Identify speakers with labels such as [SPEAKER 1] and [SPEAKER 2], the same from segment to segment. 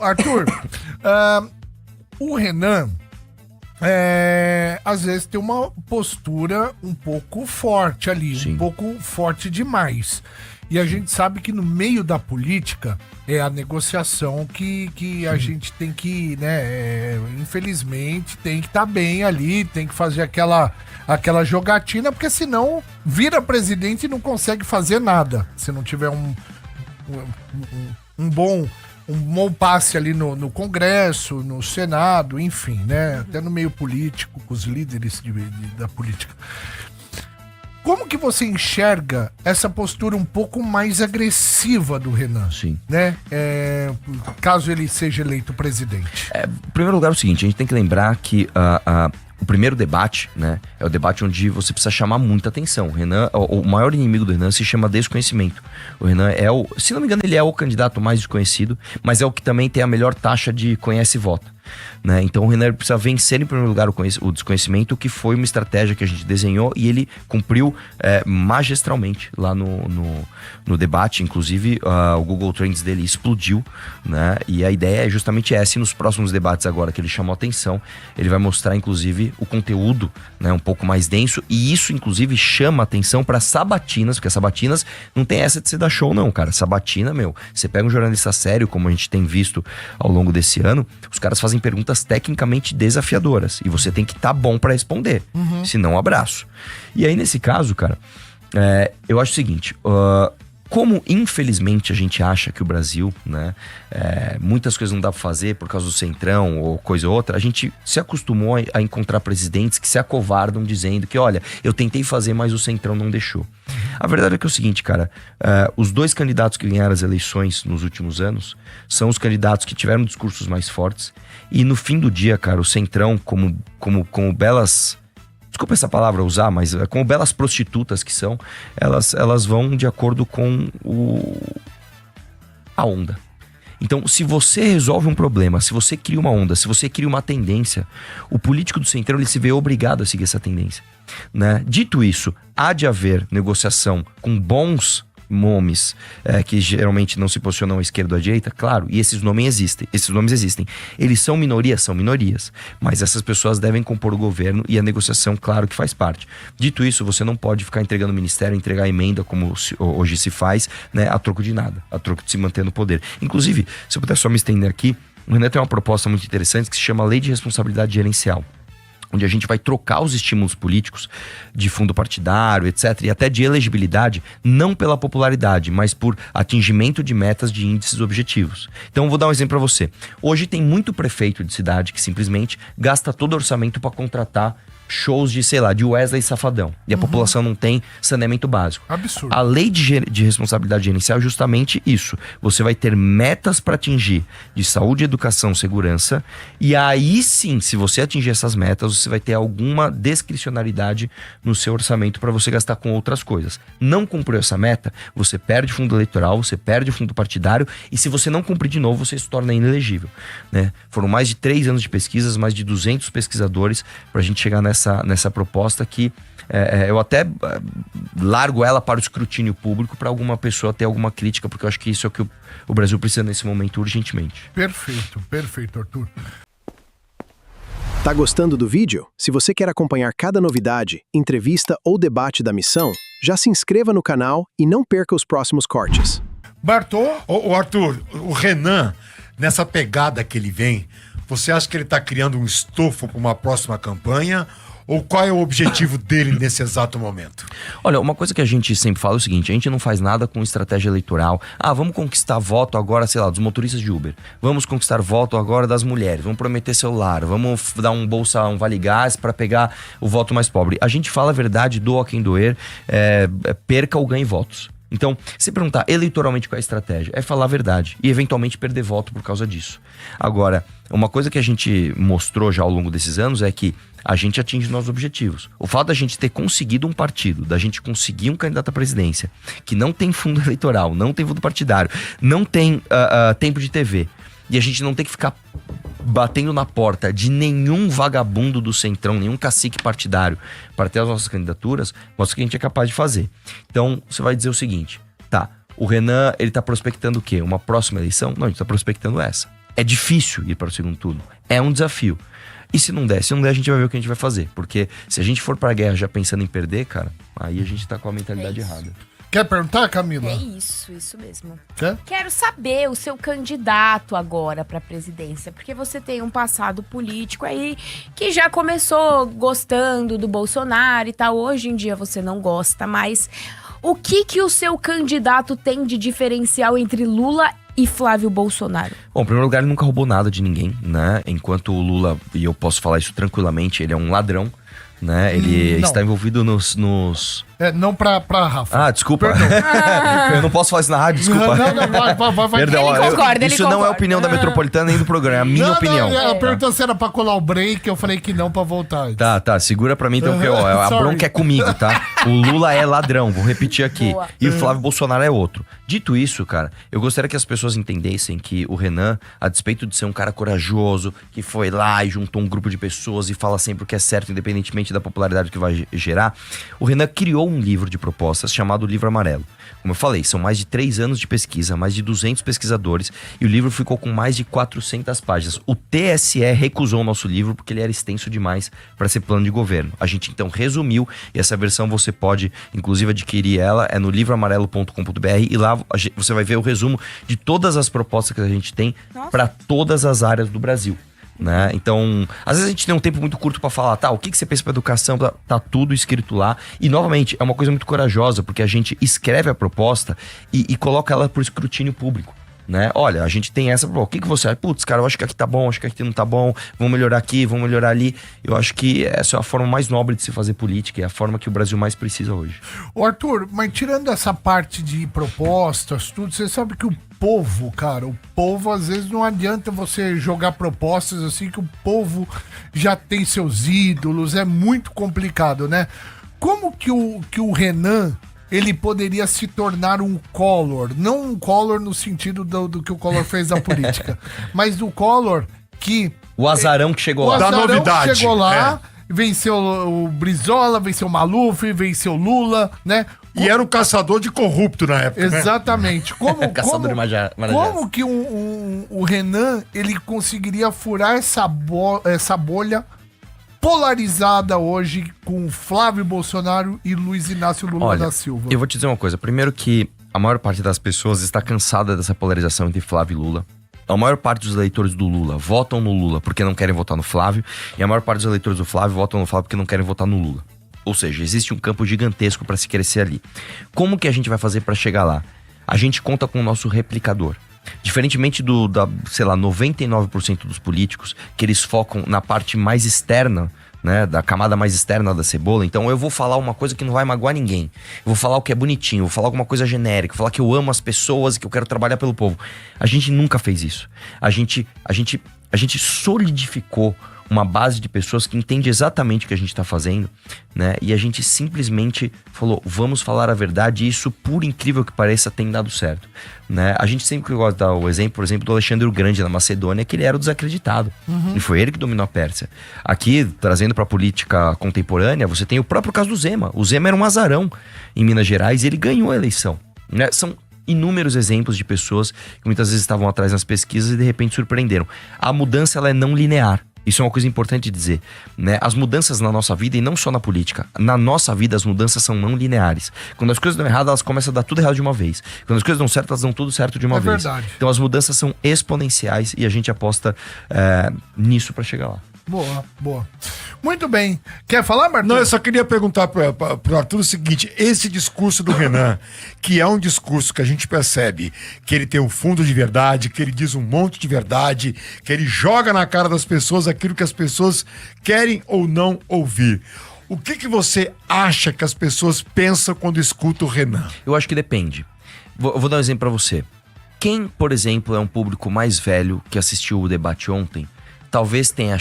[SPEAKER 1] Arthur, o Renan, às vezes tem uma postura um pouco forte ali,
[SPEAKER 2] Sim.
[SPEAKER 1] um pouco forte demais. E a gente sabe que no meio da política é a negociação que a gente tem que, né, infelizmente, tem que estar bem ali, tem que fazer aquela jogatina, porque senão vira presidente e não consegue fazer nada. Se não tiver um bom passe ali no Congresso, no Senado, enfim, né? Até no meio político, com os líderes da política. Como que você enxerga essa postura um pouco mais agressiva do Renan?
[SPEAKER 2] Sim.
[SPEAKER 1] Né? Caso ele seja eleito presidente.
[SPEAKER 2] Em primeiro lugar, é o seguinte, a gente tem que lembrar que o primeiro debate, né, é o debate onde você precisa chamar muita atenção. O maior inimigo do Renan se chama desconhecimento. O Renan se não me engano, ele é o candidato mais desconhecido, mas é o que também tem a melhor taxa de conhece e vota. Né? Então o Renan precisa vencer em primeiro lugar o desconhecimento, que foi uma estratégia que a gente desenhou e ele cumpriu magistralmente lá no debate. Inclusive o Google Trends dele explodiu, né? E a ideia é justamente essa. E nos próximos debates agora que ele chamou atenção, ele vai mostrar inclusive o conteúdo, né, um pouco mais denso, e isso inclusive chama atenção para sabatinas, porque as sabatinas não tem essa de você dar show não, cara. Sabatina, você pega um jornalista sério, como a gente tem visto ao longo desse ano, os caras fazem perguntas tecnicamente desafiadoras e você tem que estar bom para responder, senão abraço. E aí nesse caso, cara, eu acho o seguinte, como infelizmente a gente acha que o Brasil, né, muitas coisas não dá pra fazer por causa do Centrão ou coisa ou outra, a gente se acostumou a encontrar presidentes que se acovardam dizendo que, olha, eu tentei fazer, mas o Centrão não deixou. A verdade é que é o seguinte, cara, os dois candidatos que ganharam as eleições nos últimos anos são os candidatos que tiveram discursos mais fortes e no fim do dia, cara, o Centrão, como belas... Desculpa essa palavra usar, mas como belas prostitutas que são, elas vão de acordo com a onda. Então, se você resolve um problema, se você cria uma onda, se você cria uma tendência, o político do Centrão ele se vê obrigado a seguir essa tendência, né? Dito isso, há de haver negociação com bons nomes que geralmente não se posicionam à esquerda ou à direita, claro, e esses nomes existem. Eles são minorias, mas essas pessoas devem compor o governo e a negociação, claro que faz parte. Dito isso, você não pode ficar entregando o ministério, entregar emenda como hoje se faz, né, a troco de nada, a troco de se manter no poder. Inclusive, se eu puder só me estender aqui, o Renan tem uma proposta muito interessante que se chama Lei de Responsabilidade Gerencial, onde a gente vai trocar os estímulos políticos de fundo partidário, etc., e até de elegibilidade, não pela popularidade, mas por atingimento de metas de índices objetivos. Então, eu vou dar um exemplo para você. Hoje tem muito prefeito de cidade que simplesmente gasta todo o orçamento para contratar shows de, sei lá, de Wesley Safadão. E a população não tem saneamento básico.
[SPEAKER 1] Absurdo.
[SPEAKER 2] A lei de responsabilidade gerencial é justamente isso. Você vai ter metas para atingir de saúde, educação, segurança. E aí sim, se você atingir essas metas, você vai ter alguma discricionariedade no seu orçamento para você gastar com outras coisas. Não cumpriu essa meta, você perde fundo eleitoral, você perde fundo partidário. E se você não cumprir de novo, você se torna inelegível, né? Foram mais de 3 anos de pesquisas, mais de 200 pesquisadores para a gente chegar nessa proposta que eu até largo ela para o escrutínio público para alguma pessoa ter alguma crítica, porque eu acho que isso é o que o Brasil precisa nesse momento urgentemente.
[SPEAKER 1] Perfeito, Arthur.
[SPEAKER 3] Tá gostando do vídeo? Se você quer acompanhar cada novidade, entrevista ou debate da missão, já se inscreva no canal e não perca os próximos cortes.
[SPEAKER 1] Bartô?
[SPEAKER 4] Ô Arthur, o Renan, nessa pegada que ele vem, você acha que ele tá criando um estofo para uma próxima campanha? Ou qual é o objetivo dele nesse exato momento?
[SPEAKER 2] Olha, uma coisa que a gente sempre fala é o seguinte, a gente não faz nada com estratégia eleitoral. Vamos conquistar voto agora, sei lá, dos motoristas de Uber. Vamos conquistar voto agora das mulheres. Vamos prometer celular. Vamos dar um Vale Gás para pegar o voto mais pobre. A gente fala a verdade, doa quem doer, perca ou ganhe votos. Então, se perguntar eleitoralmente qual é a estratégia, é falar a verdade e eventualmente perder voto por causa disso. Agora, uma coisa que a gente mostrou já ao longo desses anos é que a gente atinge nossos objetivos. O fato da gente ter conseguido um partido, da gente conseguir um candidato à presidência, que não tem fundo eleitoral, não tem fundo partidário, não tem tempo de TV, e a gente não tem que ficar batendo na porta de nenhum vagabundo do Centrão, nenhum cacique partidário para ter as nossas candidaturas, mostra que a gente é capaz de fazer. Então, você vai dizer o seguinte, tá, O Renan, ele tá prospectando o quê? Uma próxima eleição? Não, a gente tá prospectando essa. É difícil ir para o segundo turno. É um desafio. E se não der? Se não der, a gente vai ver o que a gente vai fazer. Porque se a gente for pra guerra já pensando em perder, cara, aí a gente tá com a mentalidade errada.
[SPEAKER 1] Quer perguntar, Camila?
[SPEAKER 5] É isso mesmo.
[SPEAKER 1] Quer?
[SPEAKER 5] Quero saber o seu candidato agora pra presidência, porque você tem um passado político aí que já começou gostando do Bolsonaro e tal. Hoje em dia você não gosta, mas o que o seu candidato tem de diferencial entre Lula e Flávio Bolsonaro?
[SPEAKER 2] Bom, em primeiro lugar, ele nunca roubou nada de ninguém, né? Enquanto o Lula, e eu posso falar isso tranquilamente, ele é um ladrão, né? Ele
[SPEAKER 1] Não.
[SPEAKER 2] está envolvido nos...
[SPEAKER 1] Não pra Rafa.
[SPEAKER 2] Ah, desculpa. Eu não posso falar isso na rádio, desculpa.
[SPEAKER 1] Vai.
[SPEAKER 2] Perdão,
[SPEAKER 5] Ele concorda, ele
[SPEAKER 2] isso não é a
[SPEAKER 5] concorda.
[SPEAKER 2] opinião da Metropolitana nem do programa, é a minha opinião.
[SPEAKER 1] Ela perguntou se era pra colar o break, eu falei que não pra voltar.
[SPEAKER 2] Tá, segura pra mim então, que ó, a
[SPEAKER 1] Sorry.
[SPEAKER 2] bronca é comigo, tá? O Lula é ladrão, vou repetir aqui.
[SPEAKER 5] Boa.
[SPEAKER 2] E o Flávio Bolsonaro é outro. Dito isso, cara, eu gostaria que as pessoas entendessem que o Renan, a despeito de ser um cara corajoso, que foi lá e juntou um grupo de pessoas e fala sempre o que é certo, independentemente da popularidade que vai gerar, o Renan criou um livro de propostas chamado Livro Amarelo. Como eu falei, são mais de 3 anos de pesquisa, mais de 200 pesquisadores, e o livro ficou com mais de 400 páginas. O TSE recusou o nosso livro porque ele era extenso demais para ser plano de governo. A gente então resumiu, e essa versão você pode, inclusive, adquirir ela, é no livroamarelo.com.br, e lá você vai ver o resumo de todas as propostas que a gente tem para todas as áreas do Brasil. Né? Então, às vezes a gente tem um tempo muito curto pra falar, tá, o que você pensa pra educação, tá tudo escrito lá. E novamente, é uma coisa muito corajosa, porque a gente escreve a proposta e coloca ela pro escrutínio público, né? Olha, a gente tem essa, o que você acha? Putz, cara, eu acho que aqui tá bom, acho que aqui não tá bom, vamos melhorar aqui, vamos melhorar ali. Eu acho que essa é a forma mais nobre de se fazer política, é a forma que o Brasil mais precisa hoje.
[SPEAKER 1] Ô Arthur, mas tirando essa parte de propostas, tudo, você sabe que o povo, cara, o povo às vezes não adianta você jogar propostas assim que o povo já tem seus ídolos, é muito complicado, né? Como que o Renan, ele poderia se tornar um Collor, não um Collor no sentido do que o Collor fez da política, mas do Collor que...
[SPEAKER 2] O azarão que chegou
[SPEAKER 1] O
[SPEAKER 2] lá.
[SPEAKER 4] Da
[SPEAKER 1] azarão
[SPEAKER 4] novidade,
[SPEAKER 1] que chegou lá, venceu o Brizola, venceu o Maluf, venceu o Lula, né?
[SPEAKER 4] E era um caçador de corrupto na época, né?
[SPEAKER 1] Exatamente. Como,
[SPEAKER 2] Caçador de Marajás.
[SPEAKER 1] como que o Renan, ele conseguiria furar essa bolha polarizada hoje com Flávio Bolsonaro e Luiz Inácio Lula
[SPEAKER 2] Olha,
[SPEAKER 1] da Silva?
[SPEAKER 2] eu vou te dizer uma coisa. Primeiro que a maior parte das pessoas está cansada dessa polarização entre Flávio e Lula. A maior parte dos eleitores do Lula votam no Lula porque não querem votar no Flávio. E a maior parte dos eleitores do Flávio votam no Flávio porque não querem votar no Lula. Ou seja, existe um campo gigantesco para se crescer ali. Como que a gente vai fazer para chegar lá? A gente conta com o nosso replicador. Diferentemente da 99% dos políticos, que eles focam na parte mais externa, né, da camada mais externa da cebola. Então eu vou falar uma coisa que não vai magoar ninguém. Eu vou falar o que é bonitinho, eu vou falar alguma coisa genérica, vou falar que eu amo as pessoas e que eu quero trabalhar pelo povo. A gente nunca fez isso. A gente solidificou uma base de pessoas que entende exatamente o que a gente está fazendo, né? E a gente simplesmente falou, vamos falar a verdade, e isso, por incrível que pareça, tem dado certo, né? A gente sempre gosta de dar o exemplo, por exemplo, do Alexandre o Grande na Macedônia, que ele era o desacreditado. E foi ele que dominou a Pérsia. Aqui, trazendo para a política contemporânea, você tem o próprio caso do Zema. O Zema era um azarão em Minas Gerais e ele ganhou a eleição, né? São inúmeros exemplos de pessoas que muitas vezes estavam atrás nas pesquisas e de repente surpreenderam. A mudança, ela é não linear. Isso é uma coisa importante de dizer, né? As mudanças na nossa vida, e não só na política, na nossa vida as mudanças são não lineares. Quando as coisas dão errado, elas começam a dar tudo errado de uma vez. Quando as coisas dão certo, elas dão tudo certo de uma vez.
[SPEAKER 1] Verdade.
[SPEAKER 2] Então as mudanças são exponenciais e a gente aposta nisso pra chegar lá.
[SPEAKER 1] Boa. Muito bem. Quer falar, Martins?
[SPEAKER 4] Não, eu só queria perguntar pro Arthur o seguinte: esse discurso do Renan, que é um discurso que a gente percebe que ele tem um fundo de verdade, que ele diz um monte de verdade, que ele joga na cara das pessoas aquilo que as pessoas querem ou não ouvir. O que você acha que as pessoas pensam quando escutam o Renan?
[SPEAKER 2] Eu acho que depende. Eu vou dar um exemplo pra você. Quem, por exemplo, é um público mais velho que assistiu o debate ontem, talvez tenha...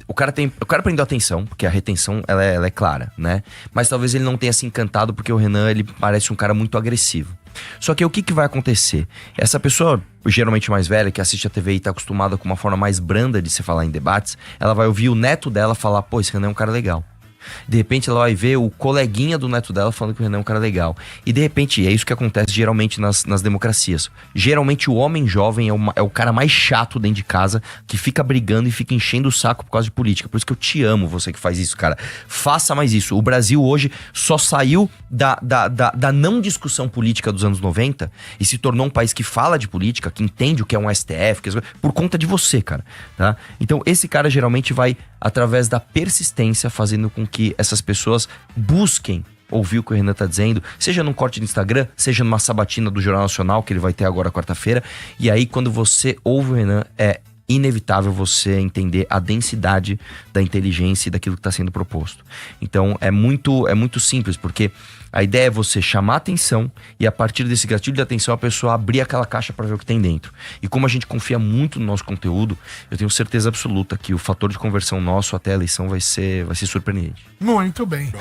[SPEAKER 2] O cara prendeu atenção, porque a retenção ela é clara, né? Mas talvez ele não tenha se encantado porque o Renan, ele parece um cara muito agressivo. Só que o que vai acontecer? Essa pessoa, geralmente mais velha, que assiste a TV e tá acostumada com uma forma mais branda de se falar em debates, ela vai ouvir o neto dela falar, pô, esse Renan é um cara legal. De repente ela vai ver o coleguinha do neto dela falando que o Renan é um cara legal. E de repente, é isso que acontece geralmente nas democracias. Geralmente o homem jovem é o cara mais chato dentro de casa, que fica brigando e fica enchendo o saco por causa de política. Por isso que eu te amo, você que faz isso, cara. Faça mais isso. O Brasil hoje só saiu da não discussão política dos anos 90 e se tornou um país que fala de política, que entende o que é um STF, por conta de você, cara. Tá? Então esse cara geralmente vai, através da persistência, fazendo com que essas pessoas busquem ouvir o que o Renan tá dizendo, seja num corte de Instagram, seja numa sabatina do Jornal Nacional, que ele vai ter agora quarta-feira. E aí, quando você ouve o Renan, é inevitável você entender a densidade da inteligência e daquilo que está sendo proposto. Então é muito simples, porque a ideia é você chamar atenção e a partir desse gatilho de atenção a pessoa abrir aquela caixa para ver o que tem dentro. E como a gente confia muito no nosso conteúdo, eu tenho certeza absoluta que o fator de conversão nosso até a eleição vai ser surpreendente.
[SPEAKER 1] Muito bem.